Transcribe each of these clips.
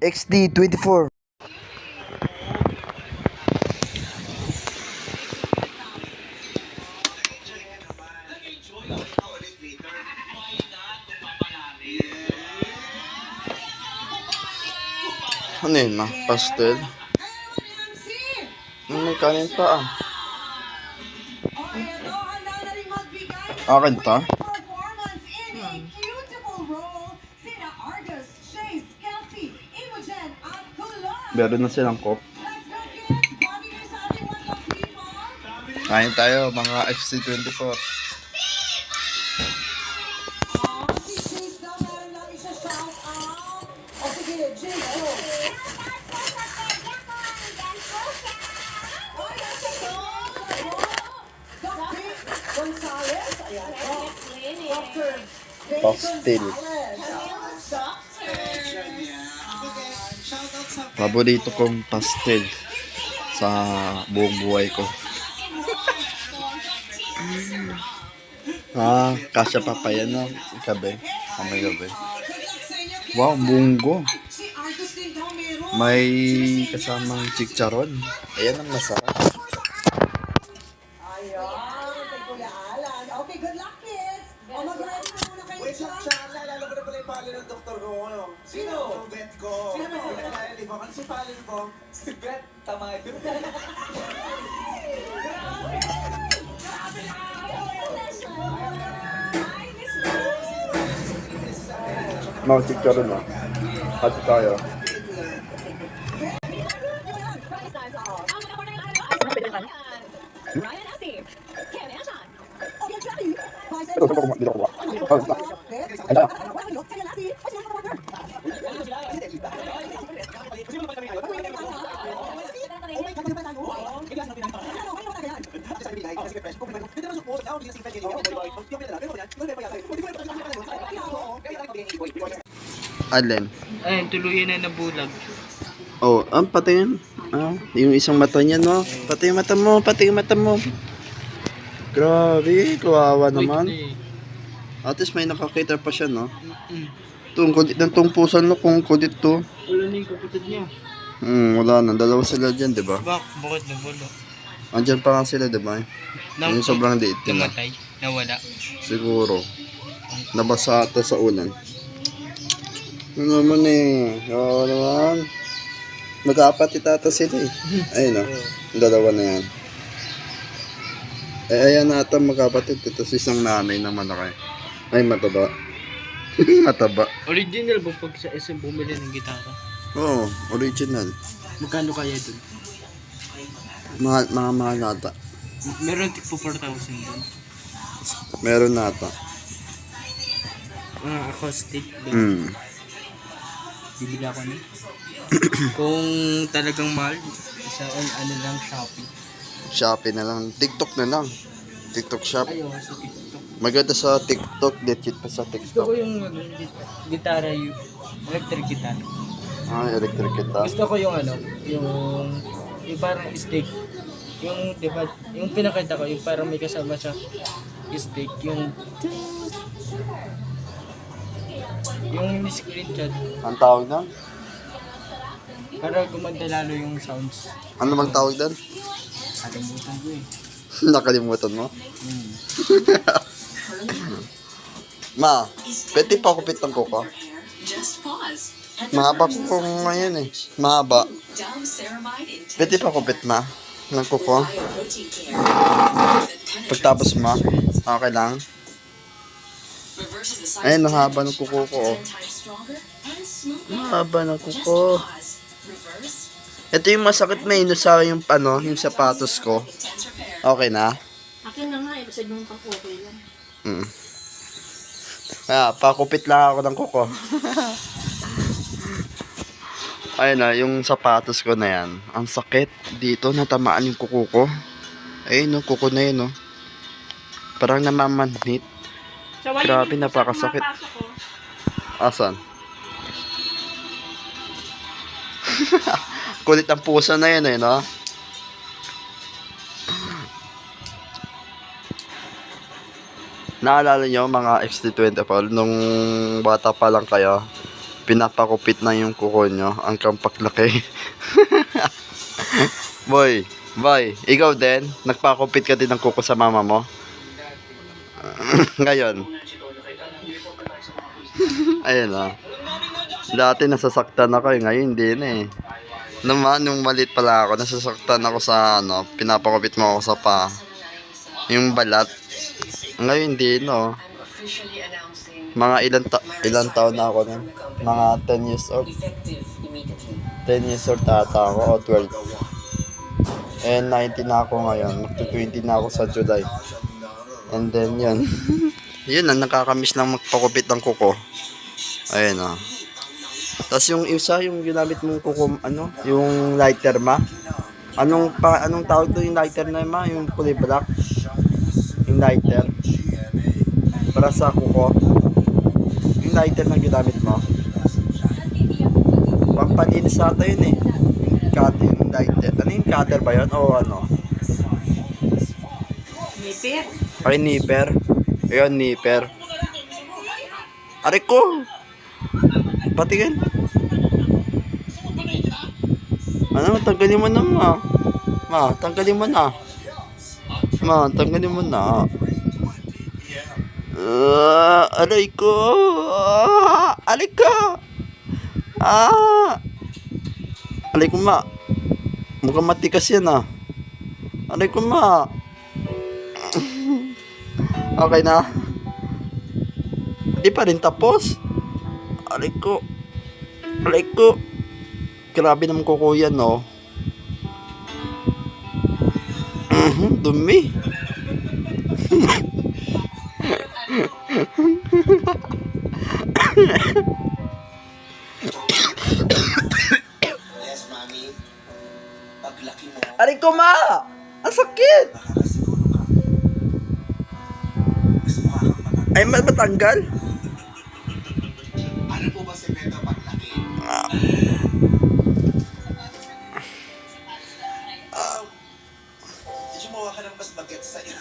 XD24. Ano yun, pastel? May kanin pa Akin pa? Meron na silang cup. Kain tayo mga XD24. Pastel. Paborito kong pastel sa buong buhay ko. Kasya pa pa yan gabi. May gabi. Wow, bunggo. May kasamang chicharon. Ayan ang masarap. Okay, good luck kids. O mag-ready na muna kayo. Wait lang siya, naalala ko na pala yung pangalan ng doktor ko. Sino? Yung vet ko. Sino ba yun? Ano si pangalan ko? Si vet, tamay. Mga chicharon na. Hati tayo. Alin? Ayun, tuluyan na nabulag. Oh, patingin. Yung isang mata niya, no? Pati yung mata mo, pati yung mata mo. Grabe, kawawa naman. At least may nakakita pa siya, no? Itong kudit ng tumpusan, no? Kung kudit to. Wala na yung kapatid niya. Wala na. Dalawa sila dyan, di ba? Bakit nabula? Andyan pa nga sila, di ba? Yung sobrang liit nila. Namatay, nawala. Siguro. Nabasa ata sa ulan. Ano naman Oo naman. Mag-aapat itata sila eh. Ayun o. Dalawa na yan. Ayan na ata magkapatid. Tapos isang nanay na malaki. Ay, mataba. Mataba. Original ba pag sa SM bumili ng gitara? Oo, original. Magkano kaya dun? Mga mahal nata. Meron tipo 4,000 dun. Meron nata. Acoustic. Bibili ako ni. Kung talagang mahal, isa ano lang, Shopee. Shopee na lang. TikTok na lang. TikTok shop. Ayaw, sa TikTok. Maganda sa TikTok. Legit pa sa Gusto TikTok. ko yung gitara, yung electric guitar. Electric kita. Gusto ko yung yung parang stick. Yung, di ba, yung pinakita ko, yung parang may kasama siya stick, yung screenshot. Ang tawag doon? Para gumanda lalo yung sounds. Ano bang tawag doon? Kalimutan ko eh. Nakalimutan mo? Ma, pwede pa kupit ng kuko? Mahaba kuko ngayon eh. Mahaba. Pwede pa kupit ma ng kuko? Pagtapos ma, okay lang. Ayun, ang haba ng kuko ko. Mahaba ng kuko. Ito yung masakit may sa yung yung sapatos ko. Okay na? Akin na nga, ibig sabihin pang okay lang. Pakupit lang ako ng kuko. Ayun na, yung sapatos ko na yan. Ang sakit dito, natamaan yung kuko ko. Ayun, kuko na yun, parang namamanhit. Grabe, napakasakit. Asan? Kulit ang puso na yun no? Naalala nyo mga XD24 nung bata pa lang kayo, pinapakupit na yung kuko nyo. Ang kampaklaki. Boy, ikaw din? Nagpakupit ka din ng kuko sa mama mo? Ngayon. Ayun o. Dati nasasaktan ako eh. Ngayon hindi na eh. Nung maliit pala ako, nasasaktan ako sa pinapakupit mo ako sa yung balat. Ngayon hindi no. Mga ilang taon na ako nun. Mga 10 years old. 10 years old tata ako o 12. And 19 na ako ngayon. Magto-20 na ako sa July. And then yun. Yun na, nakakamiss lang magpakupit ng kuko. Ayun o. Tapos yung isa, yung ginamit mong kuko, yung lighter ma. Anong tawag to yung lighter na ma? Yung kulay black. Yung lighter. Para sa kuko. Yung lighter na ginamit mo. Pampalinis ata yun eh. Yung lighter. Ano yung cutter ba yun? O ano? Nipir. Ay, nipper. Ayun, nipper. Aray ko! Patingin. Ano, tanggalin mo na ma. Ma, tanggalin mo na. Ma, tanggalin mo na. Aray ko! Aray ko! Aray ko ma. Mukhang matikas yan Aray ko ma. Okay na. Di pa rin tapos. Aray ko. Grabe naman kuko yan, no. Dumi. Yes, mami. Paglaki mo, Aray ko, ma! Ang sakit! mas mukha kang matanda. Ay, matanggal? Ano po ba sekreto paglaki? Sumuha ka ng mas bagets sa'yo.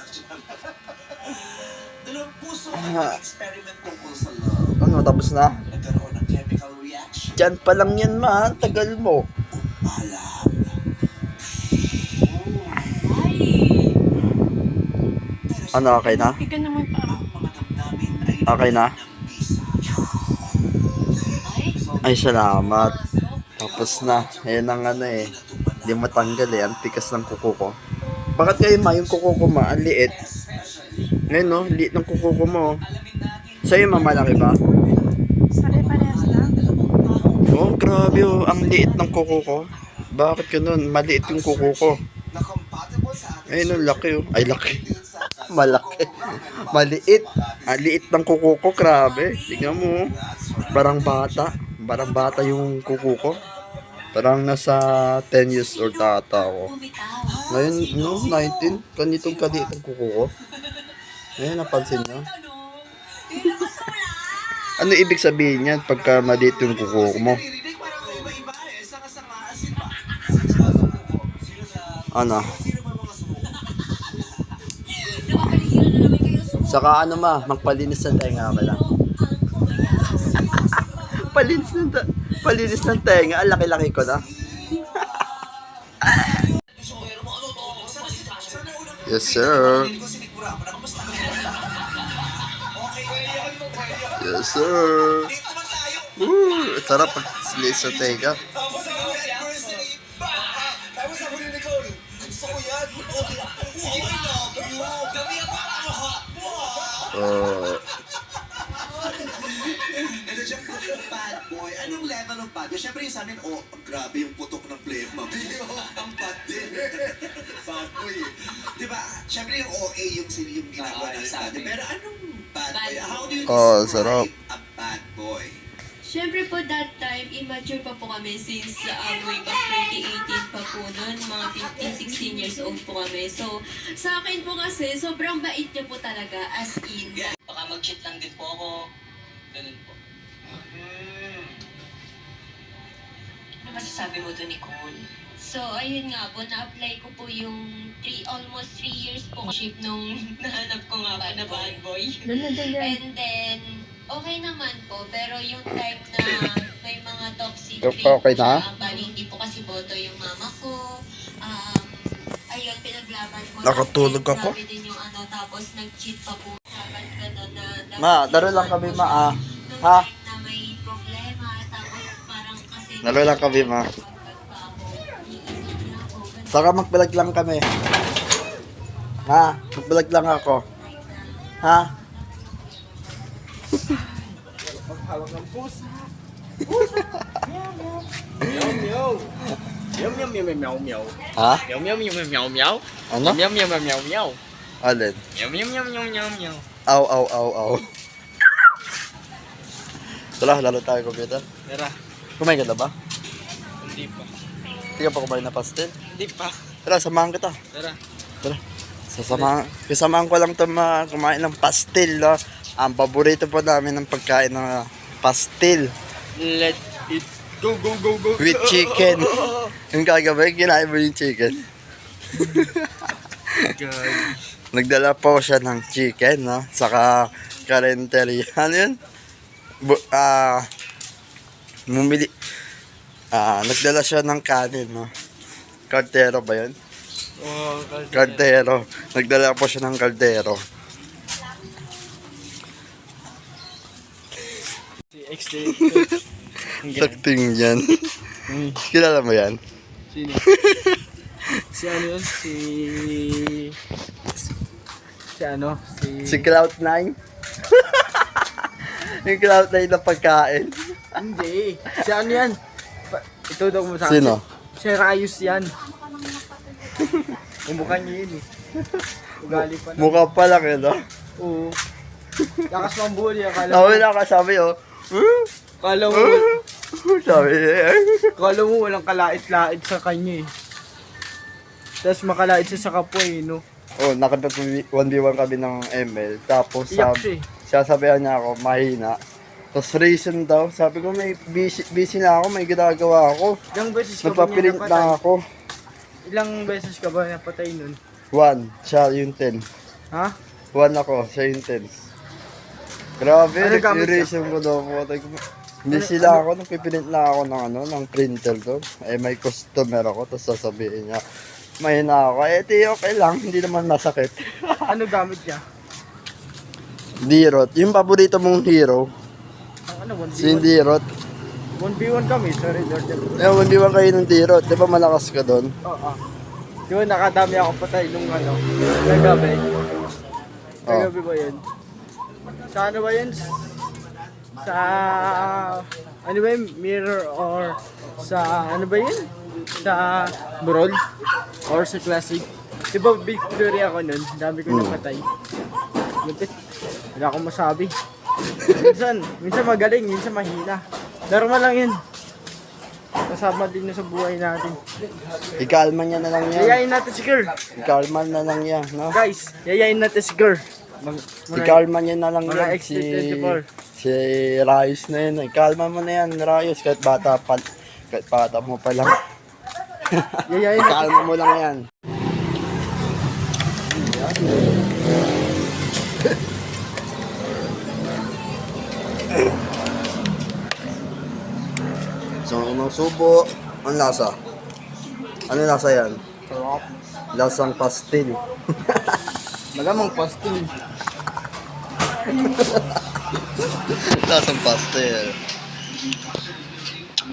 Dalawang puso ang experiment tungkol sa love. Ano, tapos na? Nagkaroon ng chemical reaction. Diyan pa lang yan, ma. Ang tagal mo. Malap. Ano, okay na? Ika naman pa. Ang mga damdamin ay Okay na? bisa. Ay, salamat. Tapos na. Ayan ang Hindi matanggal eh. Ang tikas ng kuko ko. Bakit kayo ma? Yung kuko ko ma, ang liit. Ngayon no, liit ng kuko ko mo. Sa'yo ma, malaki ba? Pare-parehas lang. Oh, grabe oh. Ang liit ng kuko ko. Bakit ganun? Maliit yung kuko ko. Na compatible sa ating Ayun, ang laki oh. Ay, laki. Malaki. Maliit. Ang liit ng kuko ko, grabe. Tingnan mo. Parang bata. Parang bata yung kuko ko. Parang nasa 10 years old tata ako. Ngayon, 19. Ganitong kaliit ang kuko ko. Ngayon, napansin nyo. Ano ibig sabihin yan pagka maliit yung kuko mo? naririnig, parang iba-iba eh. Sanga-sanga, asin pa. Ano? Sino ba mga sumuko? Saka ano ma, magpalinis ng tenga pala. Palinis ng tenga, ang laki-laki ko na. Yes sir. Yes sir. Sarap pag slice sa tenga. Tapos ako anniversary. Tapos ako ni Nicole. Gusto ko yan. Sige na. Dami ako. Ano siya? Bad boy. Anong level ng bad boy? Siyempre yung sa amin, grabe yung putok ng flame. Ang bad din. Bad boy eh. Diba? Siyempre yung OA yung ginagawa natin bad boy. Pero anong bad boy? How do you describe sarap. a bad boy? Siyempre po that time, immature pa po kami since way back 2018 pa po noon, mga 15, 16 years old po kami. So, sa akin po kasi, sobrang bait niya po talaga, as in. Baka mag-cheat lang din po ako. Ganun po. Ano masasabi mo to, Nicole? So, ayun nga po, na-apply ko po yung almost 3 years po ship nung nahanap ko nga po na bad boy. And then, okay naman po, pero yung time na mga toxic Okay na? Bali, hindi po kasi boto yung mama ko. Ayun, pinaglaban ko. Nakatulog ka po? Grabe din yung ano, tapos nag-cheat pa po. Sabi ganun na. Ma, laro lang kami, ma, ah. Ha? Na may problema, tapos parang kasi... Laro lang kami, ma. Saka mag-vlog lang kami. Ha? Mag-vlog lang ako. Ha? Hawak ng pusa. Pusa. Meow meow. Meow meow meow meow meow. Ha? Meow meow meow meow meow. Ano? Meow meow meow meow meow. Alin? Meow meow meow meow meow meow. Aw, aw, aw, aw. Tara, lalo tayo computer. Tara. Kumain ka na ba? Hindi pa. Hindi ka pa kumain na pastel? Hindi pa. Tara, samahan kita. Tara. Tara. Kasamahan ko lang ito kumain ng pastel. No? Ang paborito po namin ng pagkain ng pastel. Let it go go go go. With chicken. Yung kagabi, kinain mo yung chicken. God. Nagdala po siya ng chicken, no? Saka kalenteria. Ano yun? Nagdala siya ng kanin, no? Kardero ba yun? Oh, Kardero. Nagdala po siya ng kardero. si XD. Sakting yan. Kilala mo yan? Sino? Si ano yun? Si ano? Si Cloud9? Yung Cloud9 na pagkain. Hindi. Si ano yan? Itudok mo sa akin. Sino? Si Rayus yan. Umukha niya yun eh. Ugali pa na. Mukha pa lang yun, no? Oo. Lakas mang bully. Akala mo, Ako na kasabi, oh. akala mo, Sabi, akala mo walang kalait-lait sa kanya eh. Tapos makalait siya sa kapwa eh, no? oh, nakapit 1v1 kami ng ML. Tapos, Iyak siya eh. sasabihan niya ako, mahina. Tapos reason daw, sabi ko, may busy na ako, may ginagawa ako. Ilang beses ka ba niya Nagpaprint napatay? na ako. Ilang beses ka ba napatay nun? 1, siya yung 10. Ha? 1 ako, siya yung 10. Grabe, Ano gamit yung reason ko daw po. Hindi sila ako, nagpiprint na ako ng printer doon. Eh, may customer ako, tapos sasabihin niya, mahina ako. Eh, di okay lang, hindi naman masakit. Ano gamit niya? Dirot, yung paborito mong hero, Ang ano, 1v1? si Dirot. 1v1 kami, sorry, Jordan. Eh, hindi ba kayo ng Dirot? Di ba malakas ka doon? Oo. Di ba nakadami ako patay nung ano, kagabi? Kagabi ba yun? Sa ano ba yun? Sa, ano ba yun? Mirror or sa, ano ba yun? Sa Brawl? Or sa Classic? Di ba victory ako nun? Dami ko napatay. Lupit. Wala akong masabi. Minsan magaling, minsan mahina. Normal lang yun. Kasama din na sa buhay natin. Ikalma niya na lang yan. Yayain natin si girl. Ikalma na lang yan, no? Guys, yayain natin si girl. Ikalma niya na lang mga yan. XT24. Si Rayos na yun. Ikalma mo na yan, Rayos. Kahit bata mo pa lang. Yayain natin. Ikalma mo lang yan. So, unang subo, ang lasa? Ano lasa yan? Lasang pastil. Malamang pastil. Lasang pastil.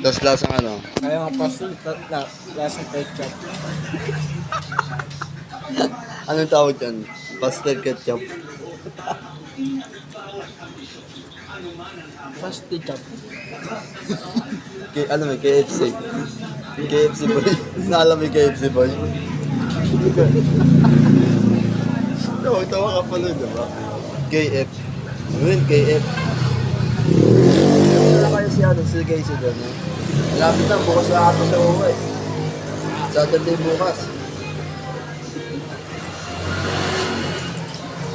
Tapos lasang ano? Kaya nga pastil, lasang ketchup. Anong tawag yan? Pastel ketchup. Pastil chop. Ano may KFC? KFC boy. Naalam may KFC boy. Tawa ka pala, diba? KF. Ano yun, KF? Wala kayo si Casey doon, eh. Malapit na, bukas na ato sa uwi. Saturday bukas.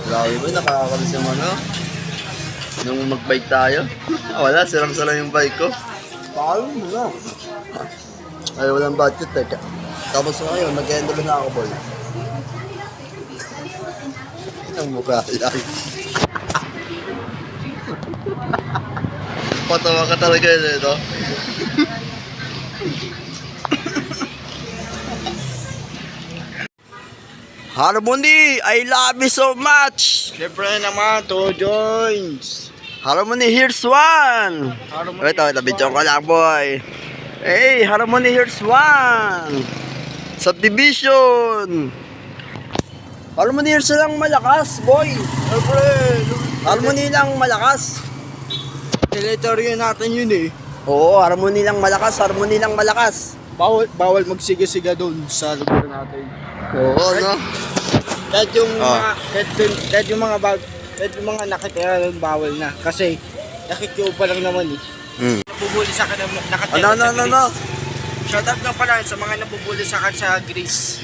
Grabe ba, nakakakalis yung ano? Nung mag-bike tayo. Wala, sirang-sala yung bike ko. Paano mo na? Ay, walang budget eh. Tapos ngayon, mag-endolo na ako, boy. Ang mukha yan. Patawa ka talaga yun, no? Harmony, I love you so much. Siyempre naman, 2 joints. Harmony, here's one. Harmony, Ito, video ko lang, boy. Hey, Harmony, here's one. Subdivision. Harmony, here's lang malakas, boy. Siyempre, Harmony lang malakas. territory natin yun eh. Oo, Harmony lang malakas, Harmony lang malakas. Bawal magsiga-siga doon sa lugar natin. Oo, no? Kahit yung Ah. kahit yung mga nakatira doon, bawal na. Kasi nakikiupo pa lang naman eh. Hmm. Nabubuli sa akin nakatira Ano, sa ano, Greece. ano? Shout out nga pala sa mga nabubuli sa akin sa Greece.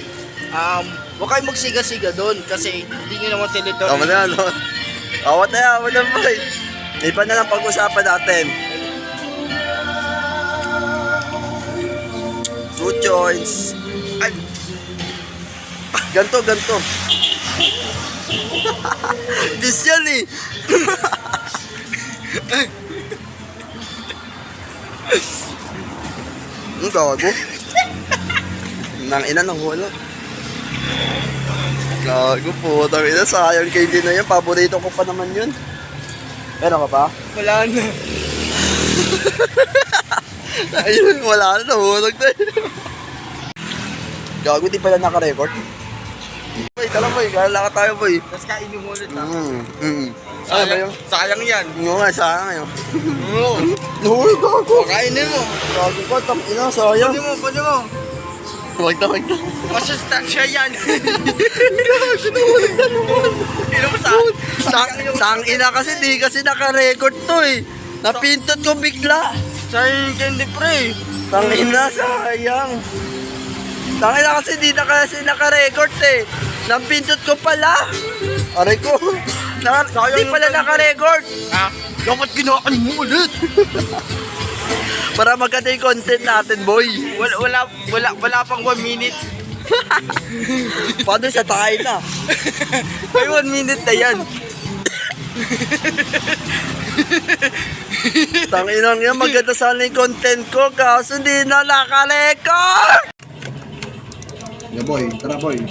Huwag kayong magsiga-siga doon kasi hindi nyo naman territory. Tama na, no? Awat na, boy. Iba na lang pag-usapan natin. 2 joints. Ay. Ganto. Bis yan eh. Ang gago. Nang ina ng hulog. Gago po. Tang ina, sayang kay din na yan. Paborito ko pa naman yun. Meron ka pa? Wala na. Ayun, wala na. Nahulog na yun. Gago, di pala naka-record. Boy, tala boy. Kala ka tayo boy. Tapos kainin mo ulit ha. Ano ba yun? Sayang yan. Oo nga, sayang yun. Oo. Nahulog gago. Kainin mo. Gago ko, tang ina, sayang. Pwede mo. Wag na. Masustansya yan. Tang ina kasi, di kasi naka-record to eh. Napintot ko bigla. Sayang candy pre. Tang ina, sayang. Tang ina kasi di na kasi naka-record eh. Napintot ko pala. Aray ko. Di pala naka-record. Ha? Dapat kinakain mo ulit. Para maganda yung content natin, boy. Wala pang 1 minute. Paano sa tayo na? Ay 1 minute na yan. Tanginang yan, maganda sana yung content ko, kaso hindi na naka-record! Yeah, boy. Tara, boy.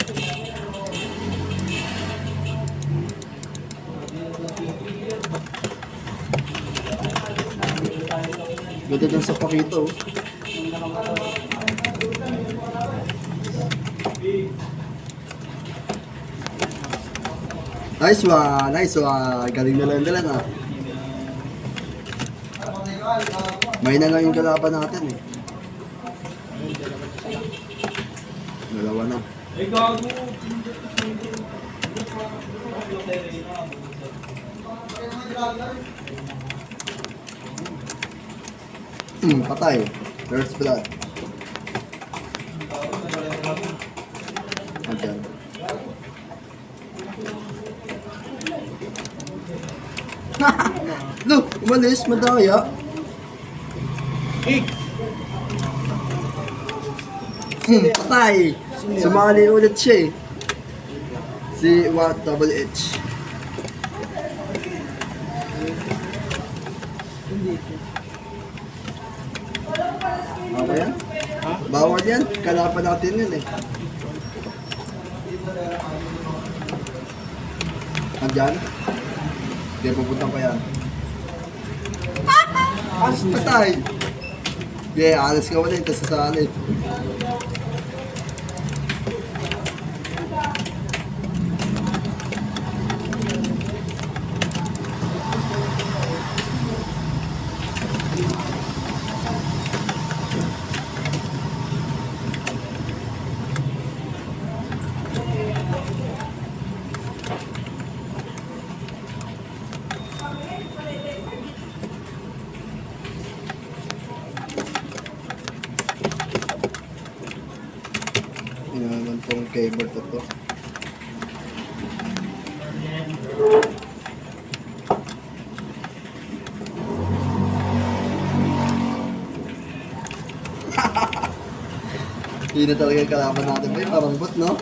Ganda dun sa pakito. Nice one, nice one. Galing na lang ah. May na lang yung kalaban natin eh. Dalawa na. Patay. First blood. Ayan. Look, umalis, madaya. Patay. Sumali ulit siya eh. Si What Double H. Okay yan? Bawal yan. Kalaban natin yun eh. Andyan? Hindi, pupunta pa yan. Patay! Yeah, alas ka ulit. Tapos sasali. Yan naman tong keyboard na to. Hindi na talaga yung kalaban natin. May parang bot, no?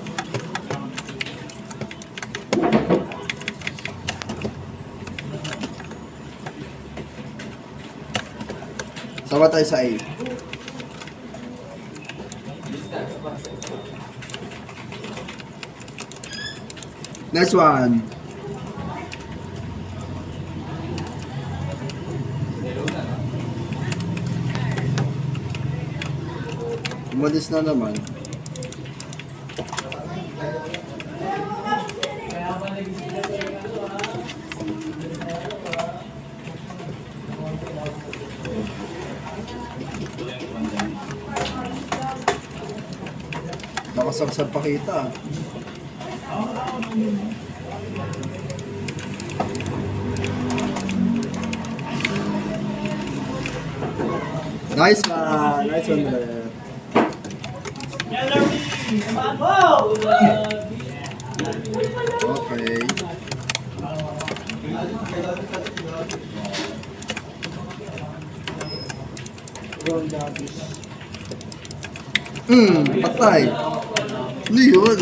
Sama tayo sa A. Next one. Umalis na naman. Nakasagsag pa kita. Nice one! Nice one there. Okay. Patay. Ano yun?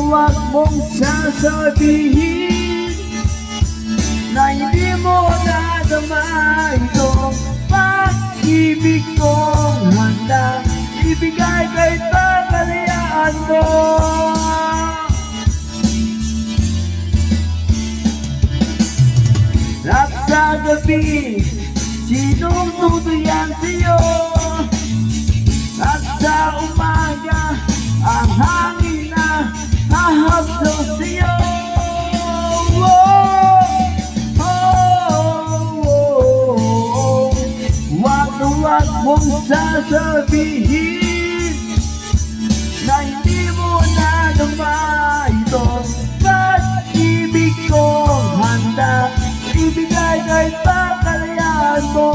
Huwag mong sasabihin na hindi mo nadama itong pag-ibig kong handa ibigay kay tagalayaan mo. At sa gabi, sinong tutuyan sa'yo? At sa umaga, ang hangin na hahaplo sa'yo. Wag mong sasabihin na hindi mo nadama itong pag-ibig kong handa ibigay kay pakalayaan mo.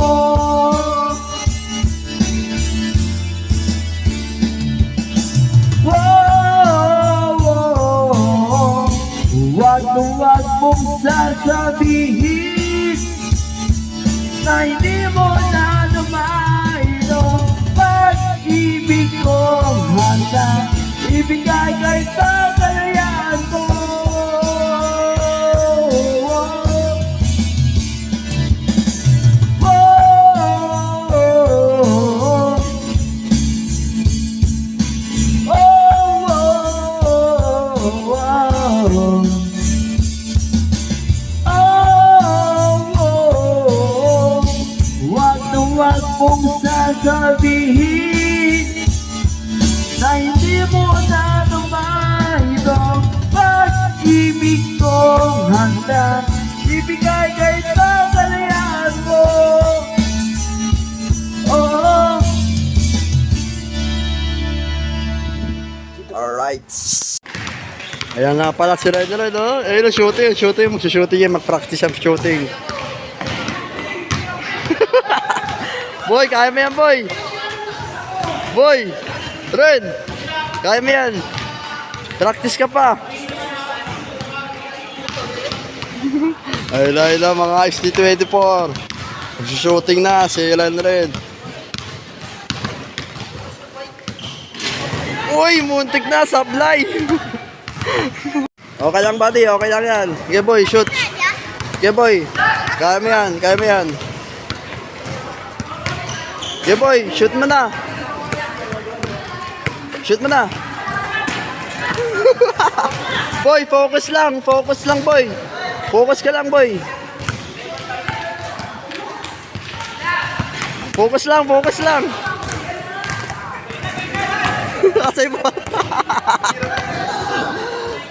Wag mong sasabihin na hindi mo nadama itong pag-ibig kong handa ibigay kay pakalayaan mo. Wag mong sasabihin na hindi mo nadama itong pag-ibig kong handa ibigay kay tagalayaan mo. Alright. Ayan na pala si Ryder, no? Ayun, shooting. Magsushooting yan, mag-practice ang shooting. Boy, kaya mo yan, boy. Boy, Red, kaya mo yan. Practice ka pa. Ayun na, mga XT24. Magsushooting na, si Red. Uy, muntik na, sablay. Okay lang, buddy, okay lang yan. Sige, boy, shoot. Sige, boy, kaya mo yan. Sige, boy, shoot mo na. Boy, focus lang, boy. Focus ka lang, boy. Focus lang. Kasay mo.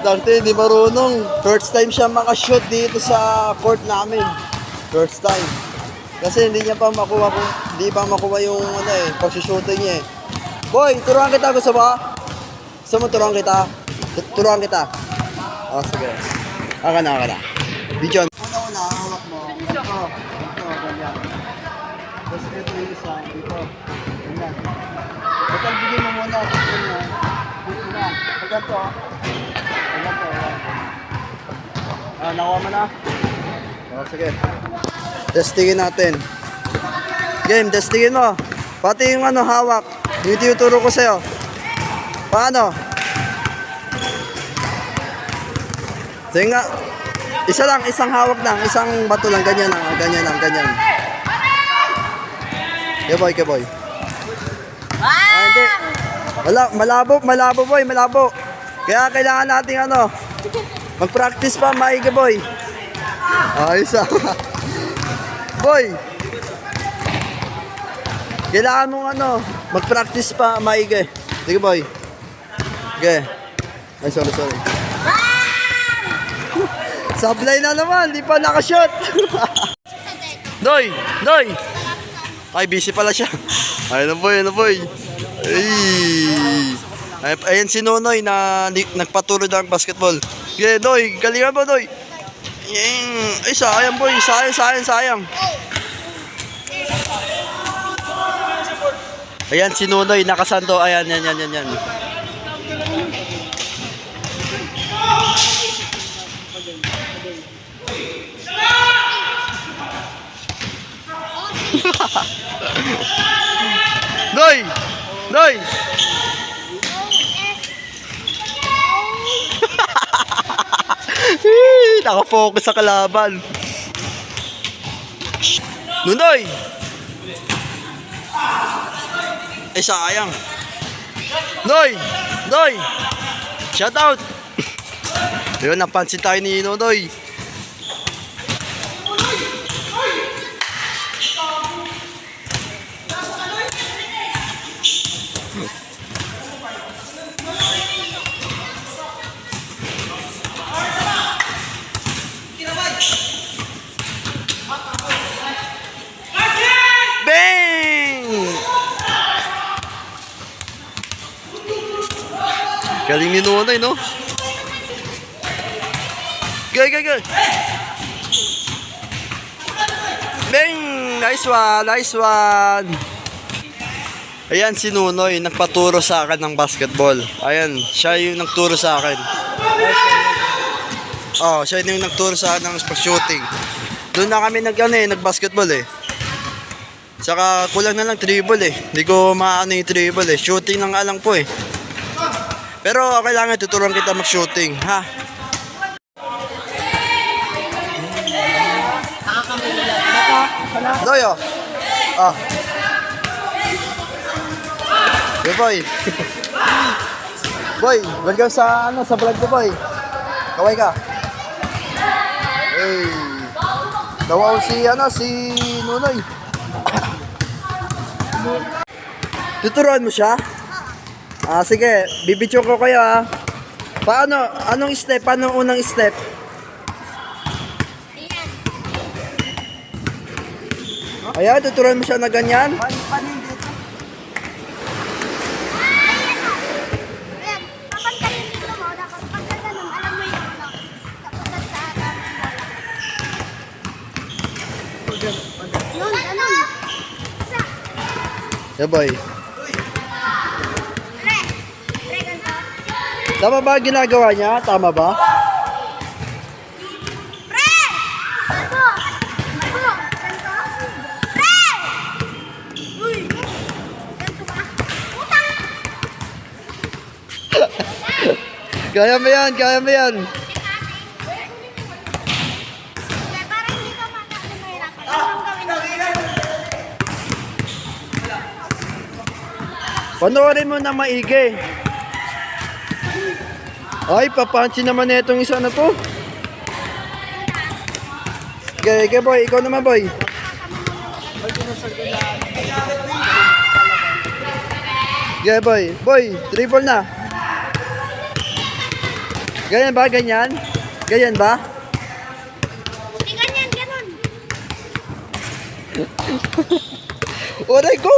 Dante, hindi marunong. First time siya makashoot dito sa court namin. First time. Kasi hindi niya pa makuha yung pagsushooting niya eh. Boy, turuan kita, gusto mo? Gusto mo turuan kita? Turuan kita. Oh, sige. Aka na. Video. Una, hawak mo. Ito, ganyan. Tapos ito yung isa, dito. Ganyan. Ito, bigyan mo muna. Dito na. Pagkanto. Nakuha mo na? Oh, sige. Testingin natin. Game, testingin mo. Pati yung hawak. Yung tinuturo ko sa'yo. Paano? Sige nga. Isa lang, isang hawak lang. Isang bato lang. Ganyan lang. Okay, boy. Hindi. Malabo boy, malabo. Kaya kailangan natin mag-practice pa, maigi boy. Ayos Boy. Kailangan mong mag-practice pa, maigi. Sige boy. Okay. Ay, sorry. Sablay na naman, di pa nakashot. Noy. Ay, busy pala siya. Ayun na boy. Ayan si Nonoy na nagpaturo ng basketball. Okay, Noy, galingan mo, Noy. Ay, sayang boy, sayang. Ayan si Nonoy, nakasanto. Ayan, yan. Noy! Nakapokus sa kalaban. Noy! Ay, sayang. Noy! Shout out! Ayun, napansin tayo ni Noy. Galing ni Nonoy, no? Go! Bang! Nice one! Ayan si Nonoy, nagpaturo sa akin ng basketball. Ayan, siya yung nagturo sa akin. Oh, siya yung nagturo sa akin ng shooting. Doon na kami nag-basketball eh. Saka kulang na lang dribble eh. Hindi ko maano yung dribble eh. Shooting lang alang po eh. Pero kailangan tuturuan kita mag-shooting, ha? Doyo. Yo boy. Boy, welcome sa vlog ko boy. Kaway ka. Hey. Dawaw si Nonoy. Tuturuan mo siya? Sige, bibidyo ko kayo Paano? Anong step? Anong unang step? Ayan, tuturuan mo siya na ganyan? Yeah, boy. Tama ba ginagawa niya? Tama ba? Kaya mo yan. Panoorin mo na maigi. Ay, papansin naman na itong isa na to. Okay, boy. Ikaw naman, boy. Okay, boy. Boy, dribble na. Ganyan ba? Ganyan? Ganyan ba? Hindi ganyan, ganun. Oray ko!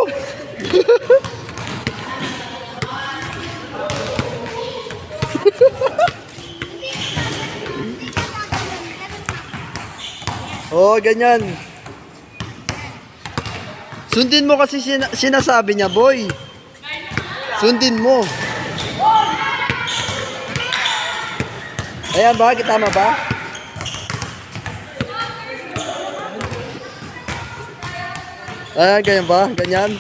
Oo, ganyan. Sundin mo kasi sinasabi niya, boy. Sundin mo. Ayan ba? Tama ba? Ayan, ganyan ba? Ganyan?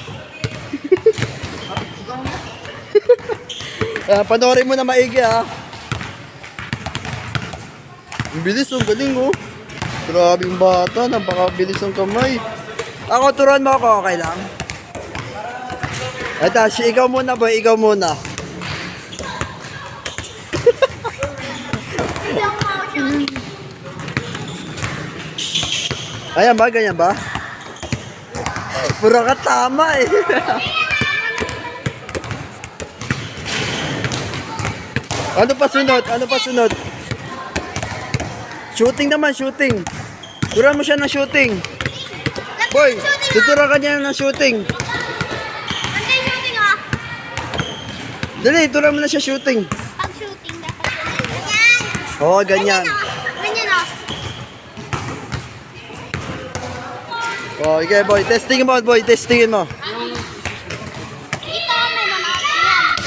Panoorin mo na maigi ha. Ang bilis, ang galing oh. Grabe yung bata, napakabilis ang kamay. Ako, turuan mo ako, okay lang? Ito, ikaw muna boy, ikaw muna. Ayan ba, ganyan ba? Pura ka tama eh. Ano pa sunod? Ano pa sunod? Shooting naman, shooting. Turuan mo siya ng shooting. Boy, tuturuan ka niya ng shooting. Ano yung shooting ah? Dali, turuan mo na siya shooting. Pag shooting, dapat ganyan. Oo, ganyan. Ganyan ah. Oh, okay boy, testingin mo boy, testingin mo. Dito, may mga yan.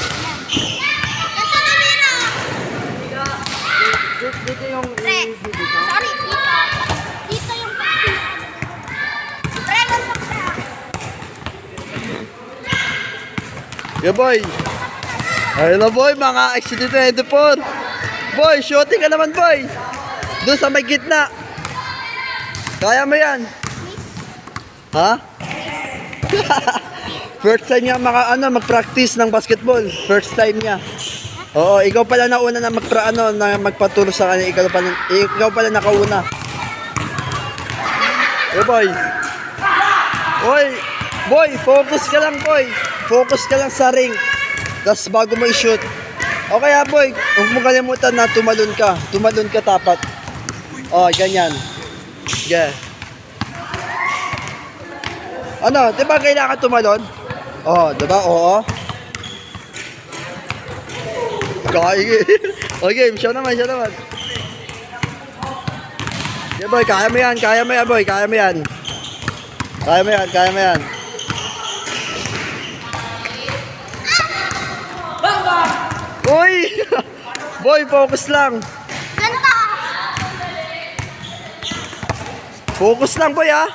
Ito na mira. Dito yung Pre, sorry, dito. Dito yung pre, wag mo pre. Yeah boy. Ayun na boy, mga XD24. Boy, shooting ka naman boy. Doon sa may gitna. Kaya mo yan. Ha? First time niya mag-practice ng basketball. First time niya. Oo, ikaw pala nauna na magpaturo sa kanya. Ikaw pala nakauna. Hey boy. Boy, focus ka lang boy. Focus ka lang sa ring. Tapos bago mo i-shoot. O kaya boy, huwag mo kalimutan na tumalon ka. Tumalon ka tapat. Oh, ganyan. Yeah. Ano, di ba kailangan tumalon? Oh, di ba? Oo. Okay, siya naman. Yeah boy, kaya mo yan boy, kaya mo yan. Uy! Boy, focus lang. Ganito. Focus lang boy ha.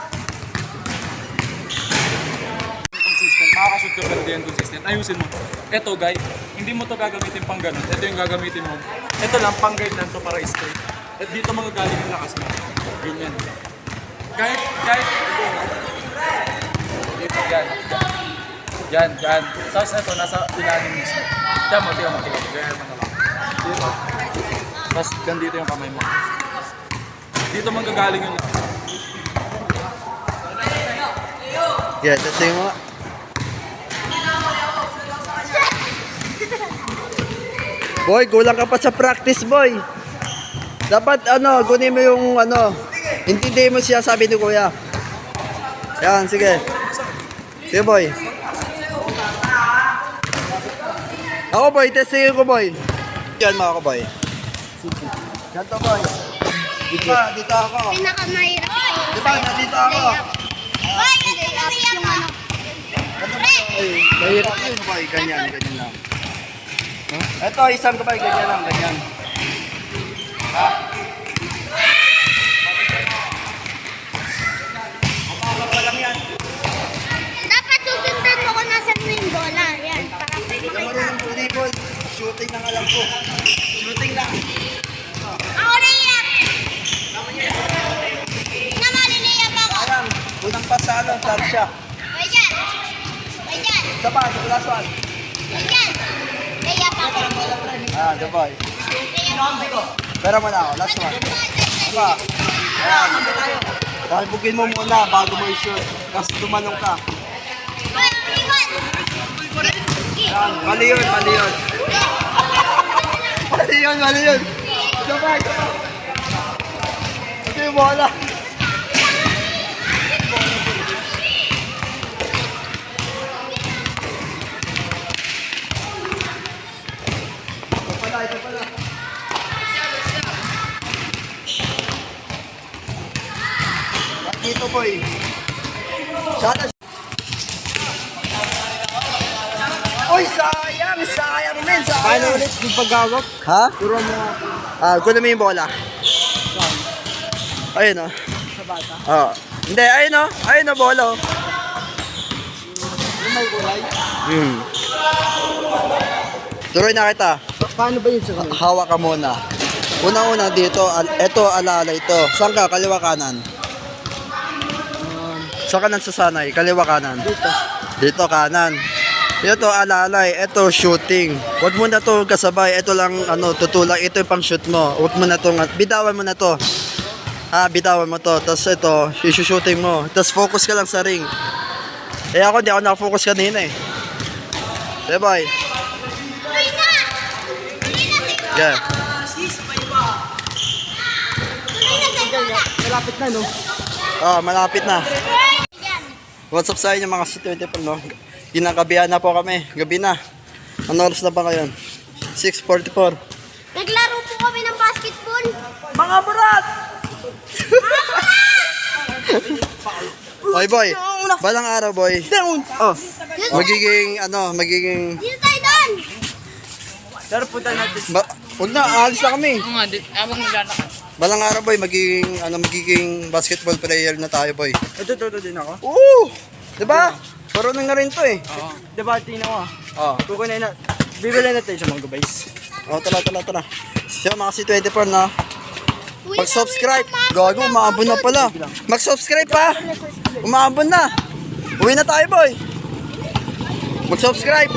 Consistent, makakashoot ka pero di yan consistent. Ayusin mo. Ito guy, hindi mo to gagamitin pang ganun. Ito yung gagamitin mo. Ito lang, pang guide lang to para straight. At dito magagaling ang lakas mo. Ganyan. Kahit, dito, yan. Tapos ito, nasa ilalim mismo. Tiyan mo. Ganyan mo na lang. Dito. Tapos ganito yung kamay mo. Dito manggagaling yung Yeah, testing mo. Boy, kulang ka pa sa practice, boy. Dapat, kunin mo yung, intindihin mo siya sabi ni kuya. Yan, sige. Sige, boy. Ako, boy, testingin ko, boy. Yan, mga boy. Ganto, boy. Dito ako. Pinakamahirap ko. Diba, nandito ako. Boy, layup yung ano. Mahirap yun, boy. Ganyan lang. Ito, isang ko, boy. Ganyan lang. Ha? Dapat susundan mo kung nasan mo yung bola. Yan, para makita. Marunong volleyball. Shooting lang alam ko. Shooting lang. Ako layup! Namaliliyap ako. Alam, unang pasalo, top shot. May dyan. Isa pa, last one. May dyan. Layup ako. The boy. Layup ako. Pero mo na ako, last one. Isa pa. Ayan. Talbugin mo muna bago mo i-shoot. Kasi tumanong ka. Boy, iwan. Ayan, mali yun. Mali yun. Sabay. Ito yung bola. Ito pala. Dito boy. Sana. Uy, sayang men, sayang. Paano ulit yung paggawak? Ha? Turo mo. Kunin mo yung bola. Ayun o. Sa bata? Oo. Hindi, ayun o. Ayun o, bola o. Yung may kulay? Turuin na kita. Paano ba yun sa kanila? Hawak ka muna. Una-una dito, ito alalay ito. Saan ka? Kaliwa kanan. Saan ka nagsasanay? Kaliwa kanan. Dito. Dito kanan. Ito alalay, ito shooting. Huwag mo na to kasabay. Ito lang tutulak. Ito yung pang shoot mo. Huwag mo na to, bitawan mo na to. Bitawan mo to. Tapos ito, shooting mo. Tapos focus ka lang sa ring. Ako, di ako nakafocus kanina eh. Sige boy. Yeah. Malapit na, no? Malapit na. What's up sa inyo mga C24, no? Ginagabihan na po kami. Gabi na. Ano oras na ba ngayon? 6:44. Naglaro po kami ng basketball. Mga burat! Boy, boy. Balang araw, boy. Oh. Magiging. Dito tayo doon. Pero punta natin. Huwag na, aalis na kami. Balang araw, boy, magiging basketball player na tayo, boy. Ito din ako. Oo! Diba? Marunong na rin to eh. Diba, tingnan ko Oh. kukunin na. Bibili natin sa mga guys. Oh, tara. So, mga C24 na. Mag-subscribe. Gago, umaabon na pala. Mag-subscribe pa. Umaabon na. Uwi na tayo, boy. Mag-subscribe.